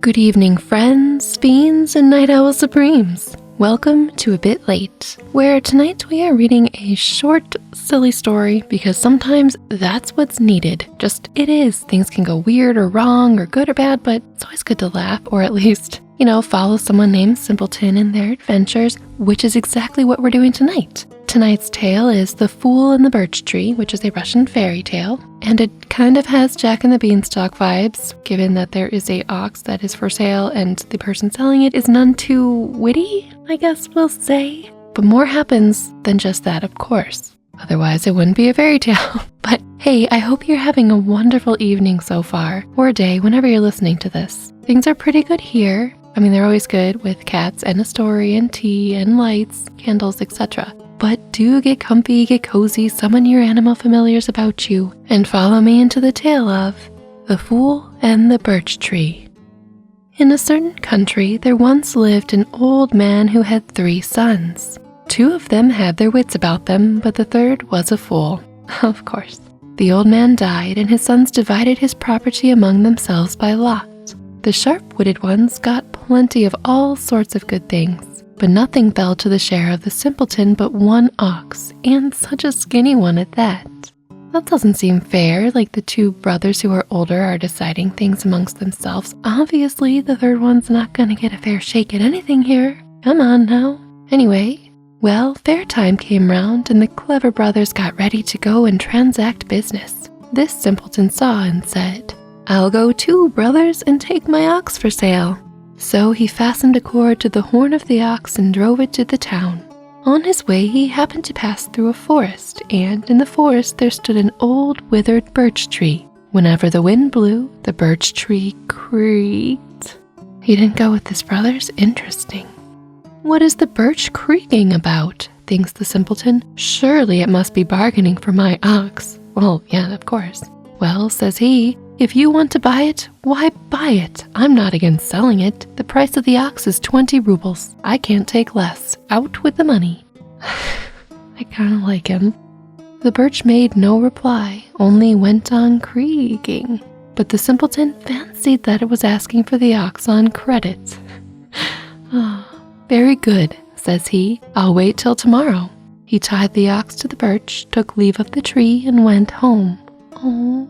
Good evening, friends, fiends, and night owl supremes. Welcome to A Bit Late, where tonight we are reading a short, silly story because sometimes that's what's needed. Just it is. Things can go weird or wrong or good or bad, but it's always good to laugh or at least, follow someone named Simpleton in their adventures, which is exactly what we're doing tonight. Tonight's tale is The Fool and the Birch Tree, which is a Russian fairy tale, and it kind of has Jack and the Beanstalk vibes, given that there is a ox that is for sale and the person selling it is none too witty, I guess we'll say. But more happens than just that, of course. Otherwise, it wouldn't be a fairy tale. But hey, I hope you're having a wonderful evening so far, or a day whenever you're listening to this. Things are pretty good here. I mean, they're always good with cats and a story and tea and lights, candles, etc. But do get comfy, get cozy, summon your animal familiars about you, and follow me into the tale of The Fool and the Birch Tree. In a certain country, there once lived an old man who had 3 sons. 2 of them had their wits about them, but the third was a fool. Of course. The old man died, and his sons divided his property among themselves by lot. The sharp-witted ones got plenty of all sorts of good things, but nothing fell to the share of the simpleton but 1 ox, and such a skinny one at that. That doesn't seem fair, like the 2 brothers who are older are deciding things amongst themselves. Obviously, the third one's not gonna get a fair shake at anything here. Come on now. Anyway, fair time came round, and the clever brothers got ready to go and transact business. This simpleton saw and said, "I'll go too, brothers, and take my ox for sale." So he fastened a cord to the horn of the ox and drove it to the town. On his way, he happened to pass through a forest, and in the forest there stood an old withered birch tree. Whenever the wind blew, the birch tree creaked. He didn't go with his brothers? Interesting. What is the birch creaking about? Thinks the simpleton. Surely it must be bargaining for my ox. Well, yeah, of course. Well, says he, if you want to buy it, why buy it? I'm not against selling it. The price of the ox is 20 rubles. I can't take less. Out with the money. I kind of like him. The birch made no reply, only went on creaking. But the simpleton fancied that it was asking for the ox on credit. Very good, says he. I'll wait till tomorrow. He tied the ox to the birch, took leave of the tree, and went home. Oh.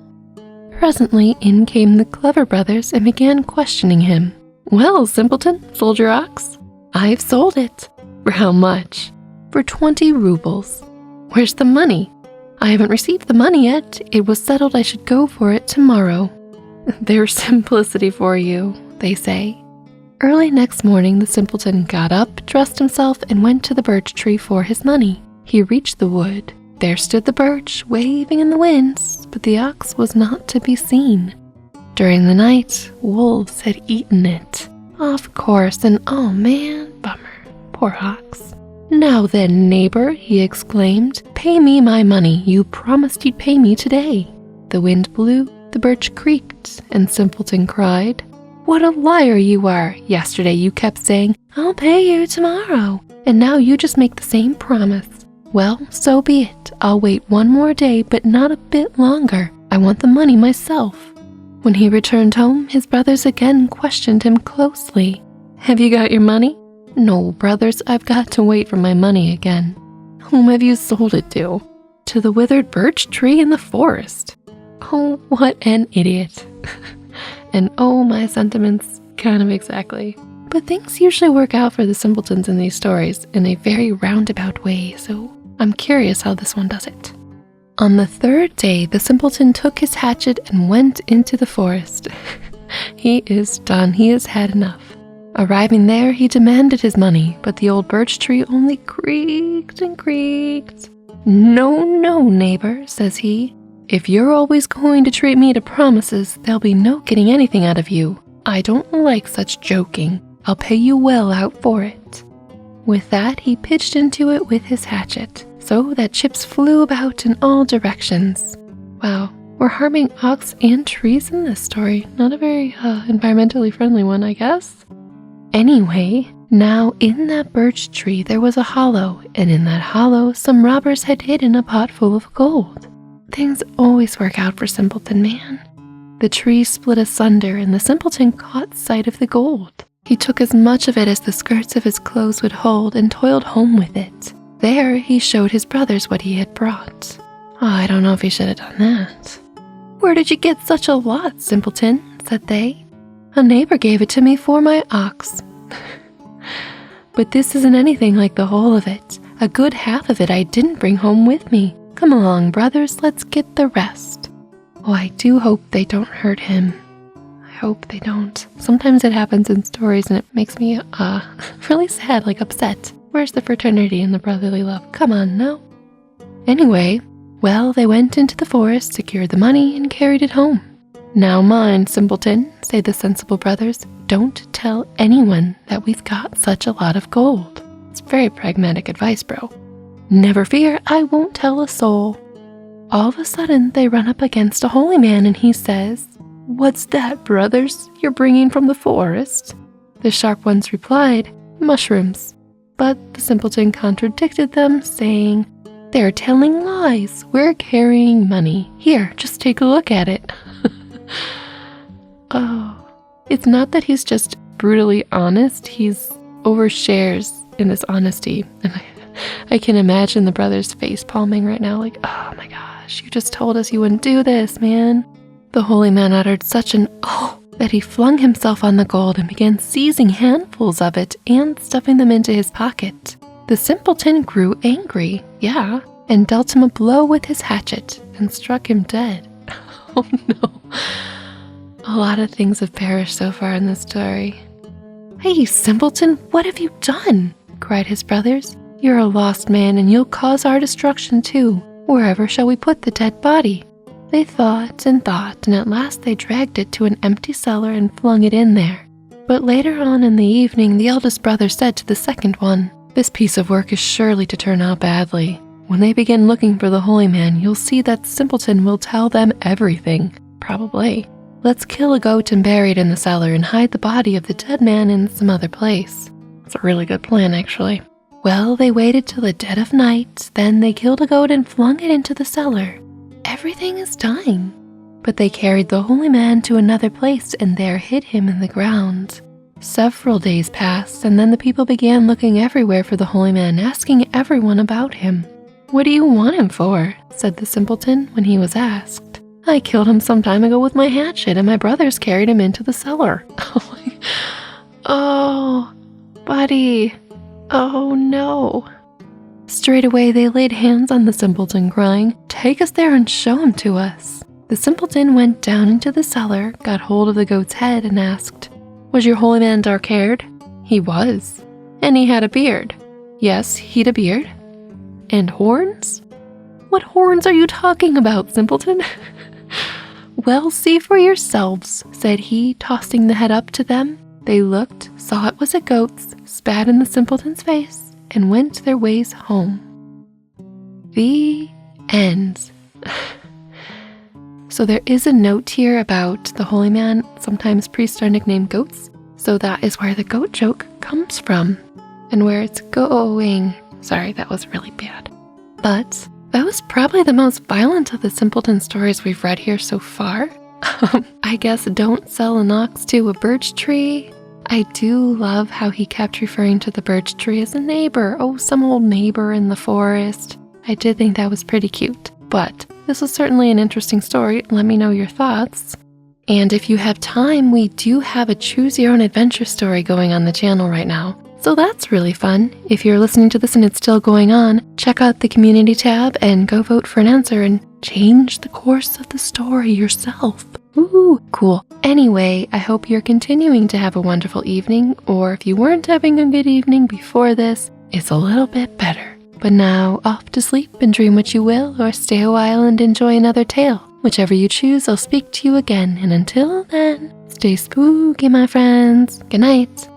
Presently, in came the clever brothers and began questioning him. "Well, simpleton, sold your ox?" "I've sold it." "For how much?" "For 20 rubles." "Where's the money?" "I haven't received the money yet. It was settled I should go for it tomorrow." There's simplicity for you, they say. Early next morning, the simpleton got up, dressed himself, and went to the birch tree for his money. He reached the wood. There stood the birch, waving in the winds, but the ox was not to be seen. During the night, wolves had eaten it. Of course, and oh man, bummer. Poor ox. "Now then, neighbor," he exclaimed, "pay me my money. You promised you'd pay me today." The wind blew, the birch creaked, and Simpleton cried, "What a liar you are! Yesterday you kept saying, 'I'll pay you tomorrow,' and now you just make the same promise." "Well, so be it. I'll wait 1 more day, but not a bit longer. I want the money myself." When he returned home, his brothers again questioned him closely. "Have you got your money?" "No, brothers, I've got to wait for my money again." "Whom have you sold it to?" "To the withered birch tree in the forest." Oh, what an idiot. And oh, my sentiments, kind of exactly. But things usually work out for the simpletons in these stories in a very roundabout way, so I'm curious how this one does it. On the 3rd day, the simpleton took his hatchet and went into the forest. He is done. He has had enough. Arriving there, he demanded his money, but the old birch tree only creaked and creaked. "No, no, neighbor," says he. "If you're always going to treat me to promises, there'll be no getting anything out of you. I don't like such joking. I'll pay you well out for it." With that, he pitched into it with his hatchet, so that chips flew about in all directions. Wow, we're harming ox and trees in this story. Not a very environmentally friendly one, I guess. Anyway, now in that birch tree there was a hollow, and in that hollow some robbers had hidden a pot full of gold. Things always work out for Simpleton, man. The tree split asunder, and the simpleton caught sight of the gold. He took as much of it as the skirts of his clothes would hold and toiled home with it. There he showed his brothers what he had brought. Oh, I don't know if he should have done that. "Where did you get such a lot, simpleton?" said they. "A neighbor gave it to me for my ox." "But this isn't anything like the whole of it. A good half of it I didn't bring home with me. Come along, brothers, let's get the rest." Oh, I do hope they don't hurt him. I hope they don't. Sometimes it happens in stories and it makes me really sad, like upset. Where's the fraternity and the brotherly love? Come on now. Anyway, well, they went into the forest, secured the money, and carried it home. "Now mind, simpleton," say the sensible brothers, "don't tell anyone that we've got such a lot of gold." It's very pragmatic advice, bro. "Never fear, I won't tell a soul." All of a sudden, they run up against a holy man and he says, "What's that, brothers, you're bringing from the forest?" The sharp ones replied, "Mushrooms." But the simpleton contradicted them, saying, "They're telling lies. We're carrying money. Here, just take a look at it." Oh, it's not that he's just brutally honest. He's overshares in this honesty. And I can imagine the brothers face palming right now, like, "Oh my gosh, you just told us you wouldn't do this, man." The holy man uttered such an "oh" that he flung himself on the gold and began seizing handfuls of it and stuffing them into his pocket. The simpleton grew angry, and dealt him a blow with his hatchet and struck him dead. Oh no. A lot of things have perished so far in this story. "Hey, simpleton, what have you done?" cried his brothers. "You're a lost man and you'll cause our destruction too. Wherever shall we put the dead body?" They thought, and at last they dragged it to an empty cellar and flung it in there. But later on in the evening, the eldest brother said to the second one, "This piece of work is surely to turn out badly. When they begin looking for the holy man, you'll see that simpleton will tell them everything. Probably. Let's kill a goat and bury it in the cellar and hide the body of the dead man in some other place." It's a really good plan, actually. Well, they waited till the dead of night, then they killed a goat and flung it into the cellar. Everything is dying. But they carried the holy man to another place and there hid him in the ground. Several days passed, and then the people began looking everywhere for the holy man, asking everyone about him. "What do you want him for?" said the simpleton when he was asked. "I killed him some time ago with my hatchet, and my brothers carried him into the cellar." Oh, buddy. Oh no. Straight away they laid hands on the simpleton, crying, "Take us there and show him to us." The simpleton went down into the cellar, got hold of the goat's head, and asked, "Was your holy man dark-haired?" "He was." "And he had a beard?" "Yes, he'd a beard." "And horns?" "What horns are you talking about, simpleton?" "Well, see for yourselves," said he, tossing the head up to them. They looked, saw it was a goat's, spat in the simpleton's face, and went their ways home. The end. So there is a note here about the holy man. Sometimes priests are nicknamed goats, so that is where the goat joke comes from, and where it's going. Sorry, that was really bad. But that was probably the most violent of the simpleton stories we've read here so far. I guess don't sell an ox to a birch tree. I do love how he kept referring to the birch tree as a neighbor. Oh, some old neighbor in the forest. I did think that was pretty cute. But this was certainly an interesting story. Let me know your thoughts. And if you have time, we do have a choose your own adventure story going on the channel right now. So that's really fun. If you're listening to this and it's still going on, check out the community tab and go vote for an answer and change the course of the story yourself. Ooh, cool. Anyway, I hope you're continuing to have a wonderful evening, or if you weren't having a good evening before this, it's a little bit better. But now, off to sleep and dream what you will, or stay a while and enjoy another tale. Whichever you choose, I'll speak to you again, and until then, stay spooky, my friends. Good night.